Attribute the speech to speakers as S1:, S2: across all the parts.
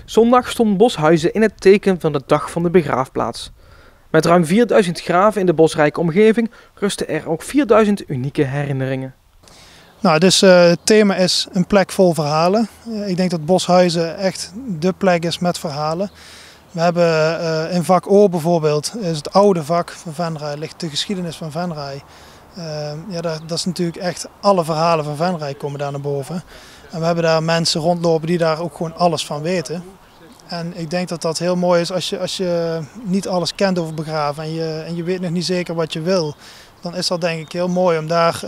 S1: Zondag stond Boshuizen in het teken van de dag van de begraafplaats. Met ruim 4000 graven in de bosrijke omgeving rusten er ook 4000 unieke herinneringen.
S2: Nou, dus het thema is een plek vol verhalen. Ik denk dat Boshuizen echt de plek is met verhalen. We hebben in vak O bijvoorbeeld, is het oude vak van Venray, ligt de geschiedenis van Venray. Dat is natuurlijk echt, alle verhalen van Venray komen daar naar boven. En we hebben daar mensen rondlopen die daar ook gewoon alles van weten. En ik denk dat dat heel mooi is als je niet alles kent over begraven en je weet nog niet zeker wat je wil. Dan is dat denk ik heel mooi om daar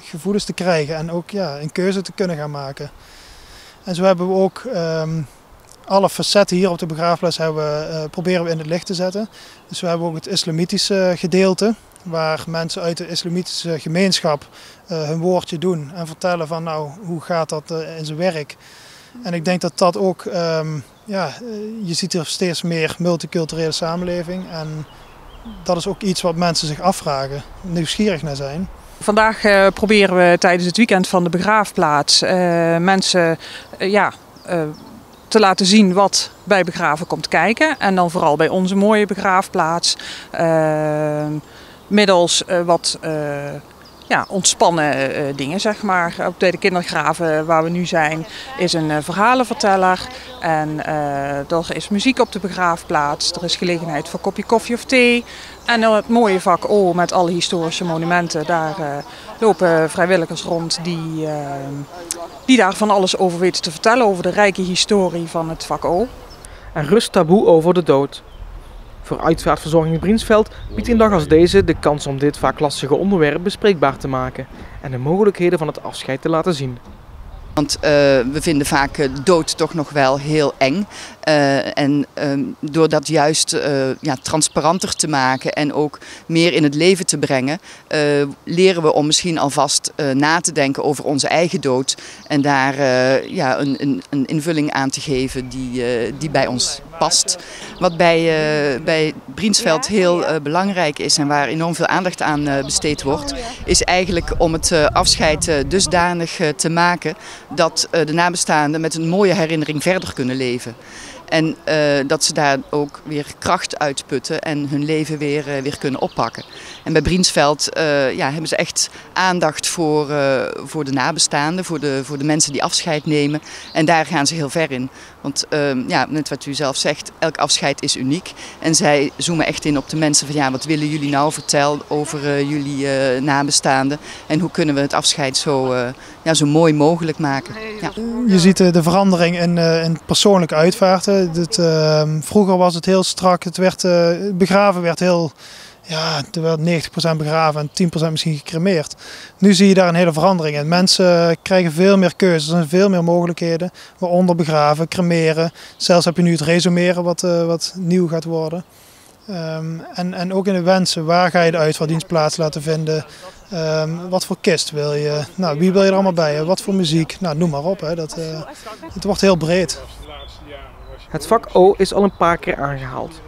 S2: gevoelens te krijgen en ook een keuze te kunnen gaan maken. En zo hebben we ook alle facetten hier op de begraafplaats proberen we in het licht te zetten. Dus we hebben ook het islamitische gedeelte, waar mensen uit de islamitische gemeenschap hun woordje doen en vertellen van nou, hoe gaat dat in zijn werk. En ik denk dat dat ook, je ziet er steeds meer multiculturele samenleving en dat is ook iets wat mensen zich afvragen, nieuwsgierig naar zijn.
S3: Vandaag proberen we tijdens het weekend van de begraafplaats mensen te laten zien wat bij begraven komt kijken. En dan vooral bij onze mooie begraafplaats. Middels wat ontspannen dingen, zeg maar. Op de kindergraven waar we nu zijn is een verhalenverteller. En er is muziek op de begraafplaats. Er is gelegenheid voor een kopje koffie of thee. En het mooie vak O met alle historische monumenten. Daar lopen vrijwilligers rond die daar van alles over weten te vertellen. Over de rijke historie van het vak O.
S1: En rust taboe over de dood. Voor uitvaartverzorging Briensveld biedt een dag als deze de kans om dit vaak lastige onderwerp bespreekbaar te maken en de mogelijkheden van het afscheid te laten zien.
S4: Want we vinden vaak dood toch nog wel heel eng. Door dat juist transparanter te maken en ook meer in het leven te brengen, leren we om misschien alvast na te denken over onze eigen dood. En daar een invulling aan te geven die bij ons past. Wat bij Briensveld heel belangrijk is en waar enorm veel aandacht aan besteed wordt, is eigenlijk om het afscheid dusdanig te maken dat de nabestaanden met een mooie herinnering verder kunnen leven. En dat ze daar ook weer kracht uitputten en hun leven weer kunnen oppakken. En bij Briensveld hebben ze echt aandacht voor de nabestaanden, voor de mensen die afscheid nemen. En daar gaan ze heel ver in. Want net wat u zelf zegt, elk afscheid is uniek. En zij zoomen echt in op de mensen van wat willen jullie nou vertellen over jullie nabestaanden. En hoe kunnen we het afscheid zo mooi mogelijk maken. Ja.
S2: Je ziet de verandering in persoonlijke uitvaarten. Vroeger was het heel strak, begraven werd heel... er werd 90% begraven en 10% misschien gecremeerd. Nu zie je daar een hele verandering in. Mensen krijgen veel meer keuzes, er zijn veel meer mogelijkheden. Waaronder begraven, cremeren. Zelfs heb je nu het resumeren wat nieuw gaat worden. En ook in de wensen, waar ga je de uitvaartdienst plaats laten vinden? Wat voor kist wil je? Nou, wie wil je er allemaal bij? Wat voor muziek? Nou, noem maar op. Hè. Het wordt heel breed.
S1: Het vak O is al een paar keer aangehaald.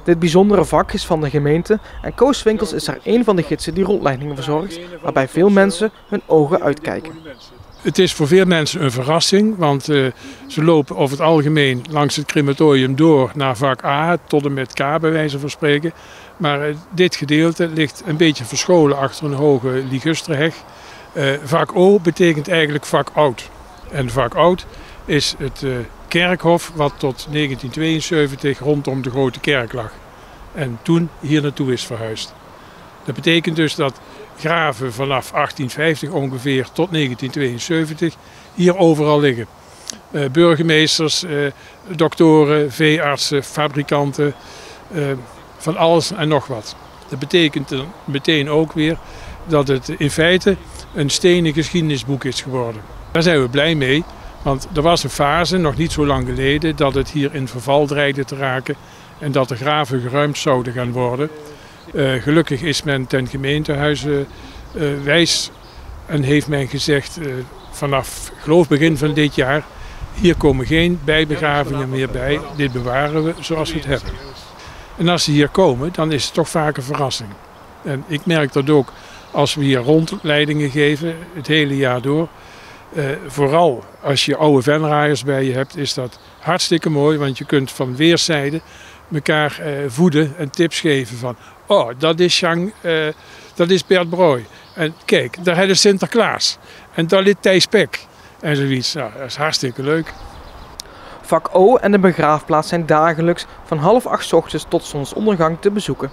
S1: Dit bijzondere vak is van de gemeente en Koos Winkels is daar een van de gidsen die rondleidingen verzorgt, waarbij veel mensen hun ogen uitkijken.
S5: Het is voor veel mensen een verrassing, want ze lopen over het algemeen langs het crematorium door naar vak A tot en met K bij wijze van spreken. Maar dit gedeelte ligt een beetje verscholen achter een hoge ligusterheg. Vak O betekent eigenlijk vak oud. En vak oud is het kerkhof wat tot 1972 rondom de Grote Kerk lag. En toen hier naartoe is verhuisd. Dat betekent dus dat graven vanaf 1850 ongeveer tot 1972 hier overal liggen. Burgemeesters, doktoren, veeartsen, fabrikanten, van alles en nog wat. Dat betekent meteen ook weer dat het in feite een stenen geschiedenisboek is geworden. Daar zijn we blij mee. Want er was een fase, nog niet zo lang geleden, dat het hier in verval dreigde te raken en dat de graven geruimd zouden gaan worden. Gelukkig is men ten gemeentehuize wijs en heeft men gezegd vanaf geloof begin van dit jaar, hier komen geen bijbegravingen meer bij, dit bewaren we zoals we het hebben. En als ze hier komen, dan is het toch vaak een verrassing. En ik merk dat ook als we hier rondleidingen geven, het hele jaar door. Vooral als je oude Venrayers bij je hebt, is dat hartstikke mooi, want je kunt van weerszijden elkaar voeden en tips geven van, oh, dat is Bert Brooi. En kijk, daar hebben Sinterklaas. En daar ligt Thijs Pek. En zoiets. Nou, dat is hartstikke leuk.
S1: Vak O en de begraafplaats zijn dagelijks van 7:30 's ochtends tot zonsondergang te bezoeken.